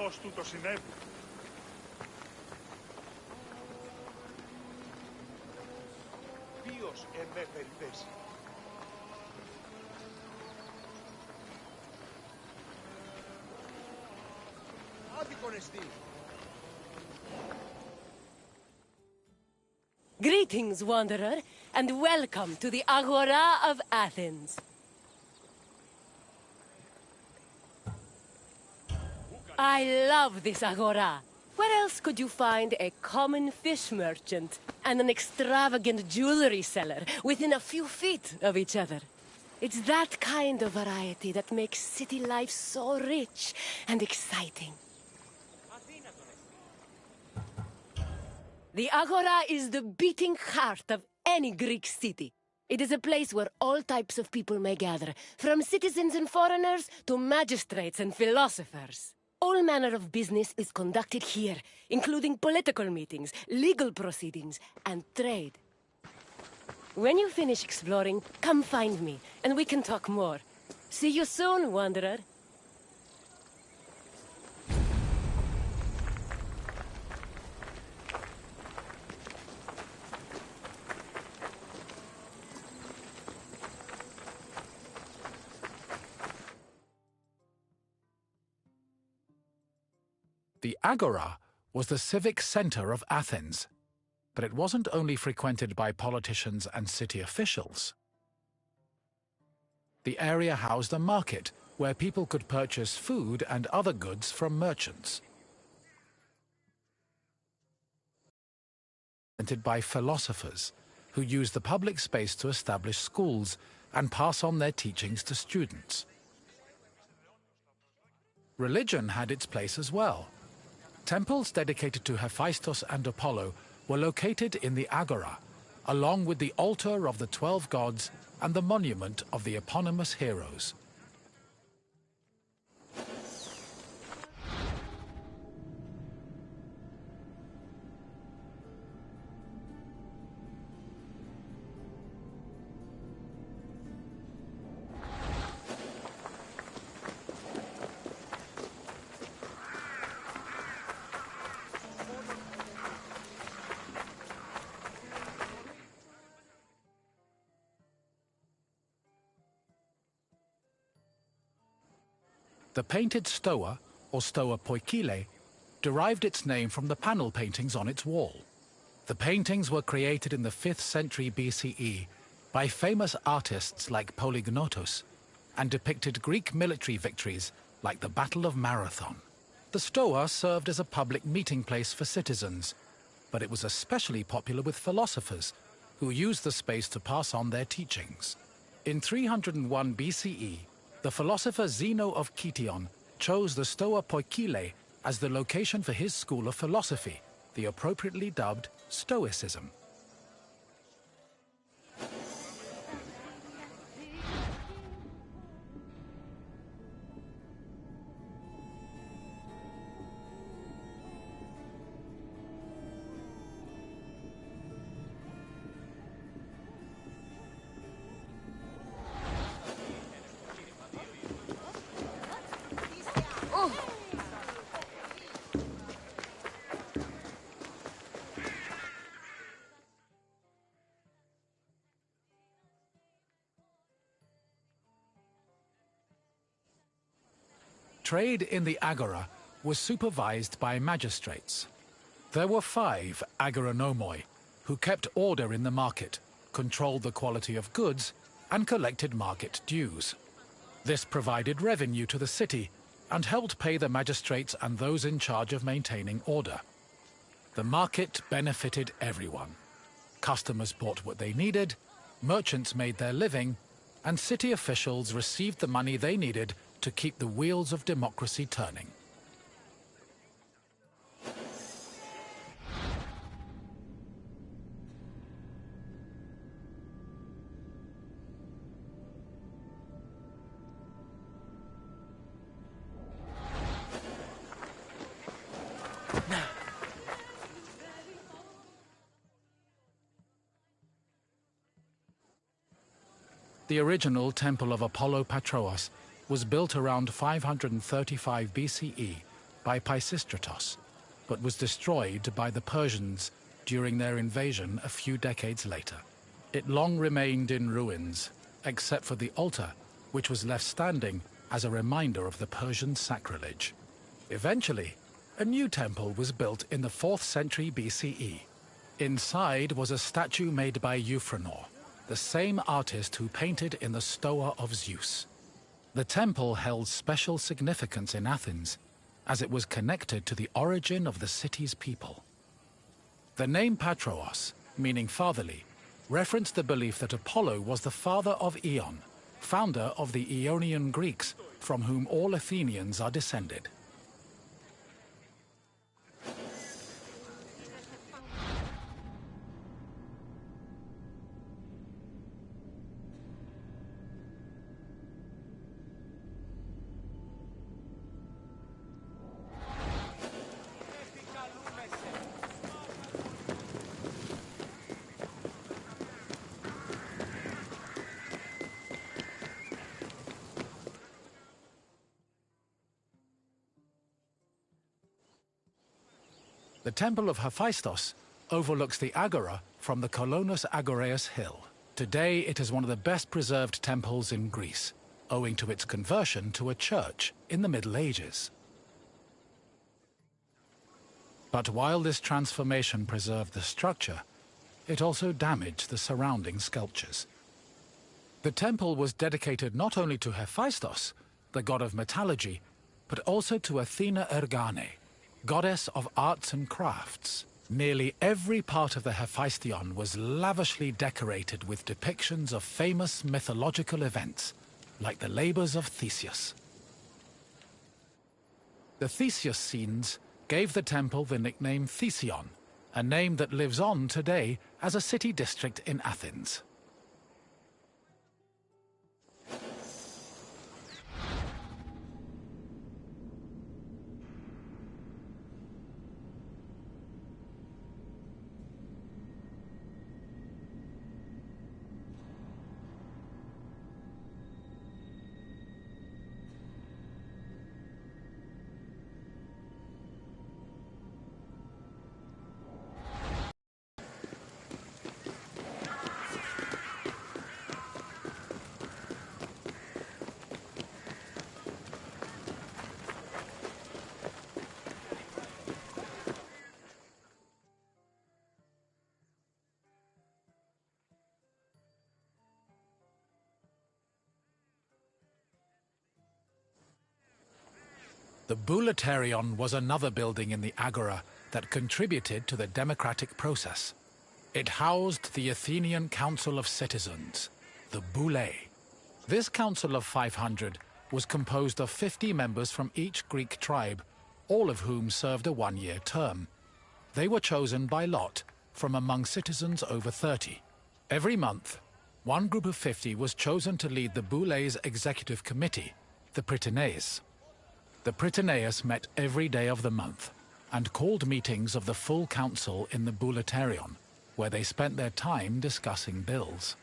Πώς του το συνέβη? Ποιος εμέ περιπέσει? Άδικον εστί. Greetings, wanderer, and welcome to the Agora of Athens. I love this Agora. Where else could you find a common fish merchant and an extravagant jewelry seller within a few feet of each other? It's that kind of variety that makes city life so rich and exciting. The Agora is the beating heart of any Greek city. It is a place where all types of people may gather, from citizens and foreigners to magistrates and philosophers. All manner of business is conducted here, including political meetings, legal proceedings, and trade. When you finish exploring, come find me, and we can talk more. See you soon, wanderer. The Agora was the civic center of Athens, but it wasn't only frequented by politicians and city officials. The area housed a market where people could purchase food and other goods from merchants. By philosophers, who used the public space to establish schools and pass on their teachings to students. Religion had its place as well. Temples dedicated to Hephaistos and Apollo were located in the Agora, along with the altar of the 12 gods and the monument of the eponymous heroes. The painted Stoa, or Stoa Poikile, derived its name from the panel paintings on its wall. The paintings were created in the 5th century BCE by famous artists like Polygnotos and depicted Greek military victories like the Battle of Marathon. The Stoa served as a public meeting place for citizens, but it was especially popular with philosophers who used the space to pass on their teachings. In 301 BCE, the philosopher Zeno of Kition chose the Stoa Poikile as the location for his school of philosophy, the appropriately dubbed Stoicism. Trade in the Agora was supervised by magistrates. There were 5 agoranomoi, who kept order in the market, controlled the quality of goods, and collected market dues. This provided revenue to the city and helped pay the magistrates and those in charge of maintaining order. The market benefited everyone. Customers bought what they needed, merchants made their living, and city officials received the money they needed to keep the wheels of democracy turning. The original temple of Apollo Patroos was built around 535 BCE by Pisistratos, but was destroyed by the Persians during their invasion a few decades later. It long remained in ruins, except for the altar, which was left standing as a reminder of the Persian sacrilege. Eventually, a new temple was built in the 4th century BCE. Inside was a statue made by Euphranor, the same artist who painted in the Stoa of Zeus. The temple held special significance in Athens, as it was connected to the origin of the city's people. The name Patroos, meaning fatherly, referenced the belief that Apollo was the father of Aeon, founder of the Ionian Greeks, from whom all Athenians are descended. The Temple of Hephaistos overlooks the Agora from the Colonus Agoreus hill. Today it is one of the best preserved temples in Greece, owing to its conversion to a church in the Middle Ages. But while this transformation preserved the structure, it also damaged the surrounding sculptures. The temple was dedicated not only to Hephaistos, the god of metallurgy, but also to Athena Ergane, goddess of arts and crafts. Nearly every part of the Hephaistelon was lavishly decorated with depictions of famous mythological events, like the labors of Theseus. The Theseus scenes gave the temple the nickname Thesion, a name that lives on today as a city district in Athens. The Boulaterion was another building in the Agora that contributed to the democratic process. It housed the Athenian Council of Citizens, the Boulé. This council of 500 was composed of 50 members from each Greek tribe, all of whom served a one-year term. They were chosen by lot from among citizens over 30. Every month, one group of 50 was chosen to lead the Boulé's executive committee, the Prytaneis. The Prytaneis met every day of the month and called meetings of the full council in the Boulaterion, where they spent their time discussing bills.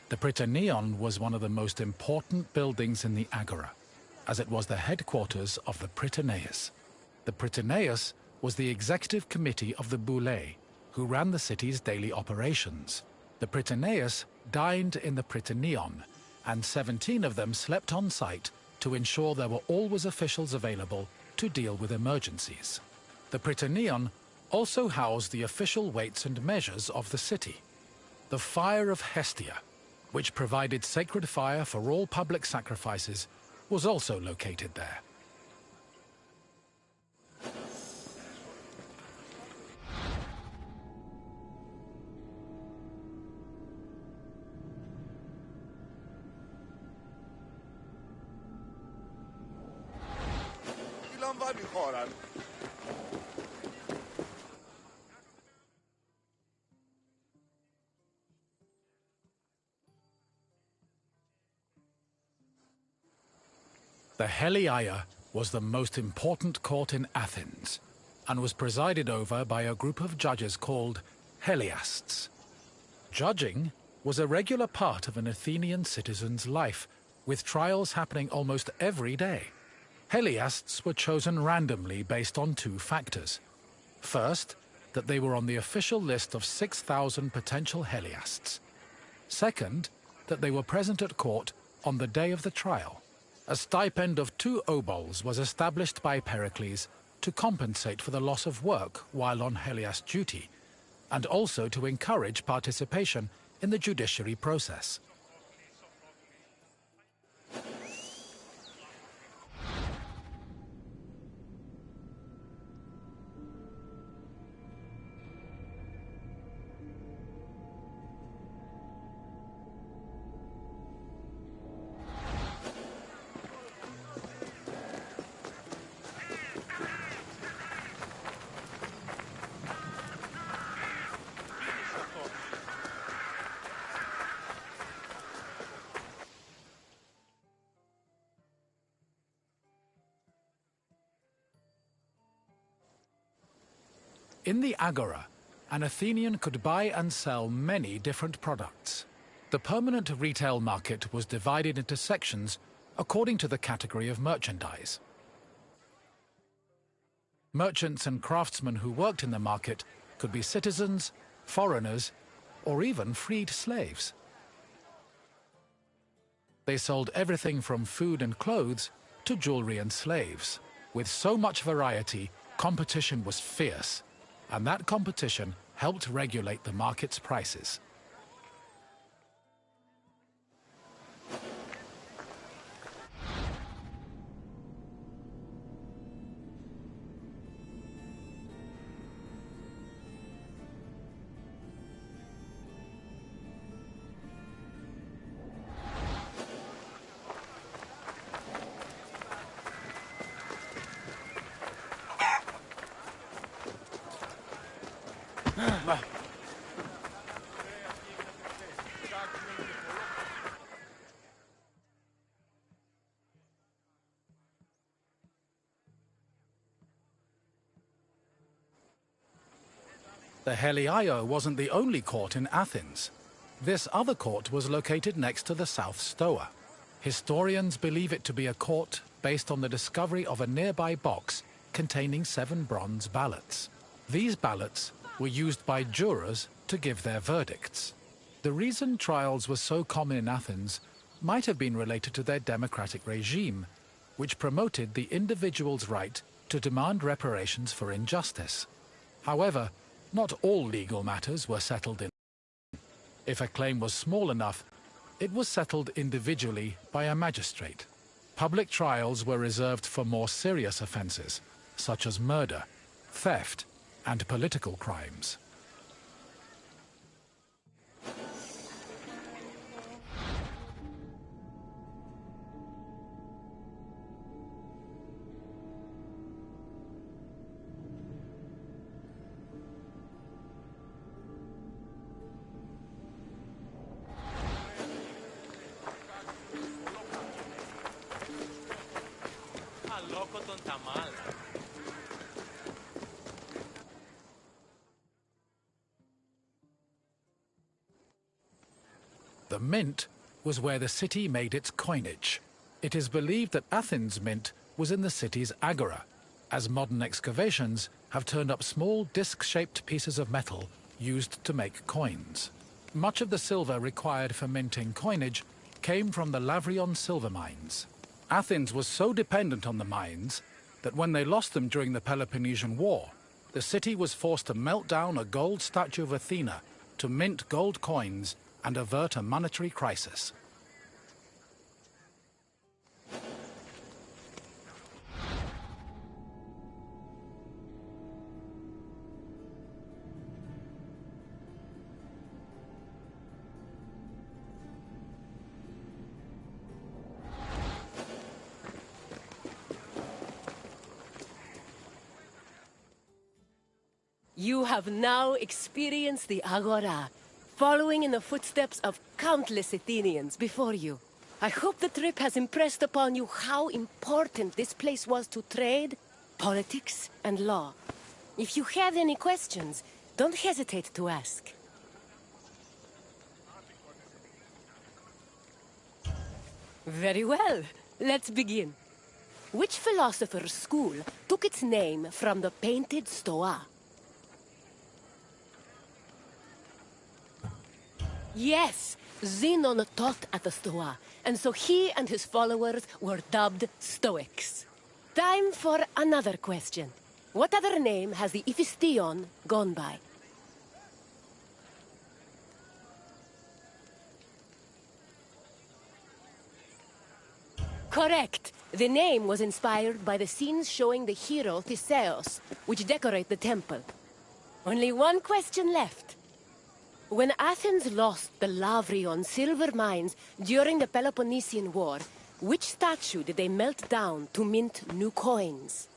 The Prytanelon was one of the most important buildings in the Agora, as it was the headquarters of the Prytaneis. The Prytaneis was the executive committee of the Boulé, who ran the city's daily operations. The Prytaneis dined in the Prytaneon, and 17 of them slept on site to ensure there were always officials available to deal with emergencies. The Prytaneon also housed the official weights and measures of the city. The Fire of Hestia, which provided sacred fire for all public sacrifices, was also located there. τη χώρα. The Heliaia was the most important court in Athens and was presided over by a group of judges called Heliasts. Judging was a regular part of an Athenian citizen's life, with trials happening almost every day. Heliasts were chosen randomly based on two factors. First, that they were on the official list of 6,000 potential Heliasts. Second, that they were present at court on the day of the trial. A stipend of 2 obols was established by Pericles to compensate for the loss of work while on Heliast duty, and also to encourage participation in the judiciary process. In the Agora, an Athenian could buy and sell many different products. The permanent retail market was divided into sections according to the category of merchandise. Merchants and craftsmen who worked in the market could be citizens, foreigners, or even freed slaves. They sold everything from food and clothes to jewelry and slaves. With so much variety, competition was fierce, and that competition helped regulate the market's prices. The Heliaia wasn't the only court in Athens. This other court was located next to the South Stoa. Historians believe it to be a court based on the discovery of a nearby box containing 7 bronze ballots. These ballots were used by jurors to give their verdicts. The reason trials were so common in Athens might have been related to their democratic regime, which promoted the individual's right to demand reparations for injustice. However, not all legal matters were settled in. If a claim was small enough, it was settled individually by a magistrate. Public trials were reserved for more serious offenses, such as murder, theft, and political crimes. The mint was where the city made its coinage. It is believed that Athens' mint was in the city's agora, as modern excavations have turned up small disc-shaped pieces of metal used to make coins. Much of the silver required for minting coinage came from the Lavrion silver mines. Athens was so dependent on the mines that when they lost them during the Peloponnesian War, the city was forced to melt down a gold statue of Athena to mint gold coins and avert a monetary crisis. You have now experienced the Agora, following in the footsteps of countless Athenians before you. I hope the trip has impressed upon you how important this place was to trade, politics, and law. If you have any questions, don't hesitate to ask. Very well. Let's begin. Which philosopher's school took its name from the painted Stoa? Yes, Xenon taught at the Stoa, and so he and his followers were dubbed Stoics. Time for another question. What other name has the Hephaistelon gone by? Correct. The name was inspired by the scenes showing the hero Theseus, which decorate the temple. Only one question left. When Athens lost the Lavrion silver mines during the Peloponnesian War, which statue did they melt down to mint new coins?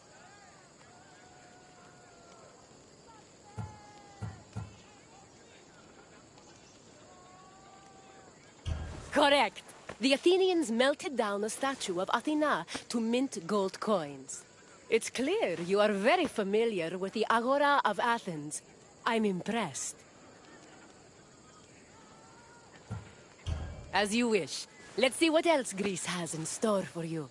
Correct. The Athenians melted down a statue of Athena to mint gold coins. It's clear you are very familiar with the Agora of Athens. I'm impressed. As you wish. Let's see what else Greece has in store for you.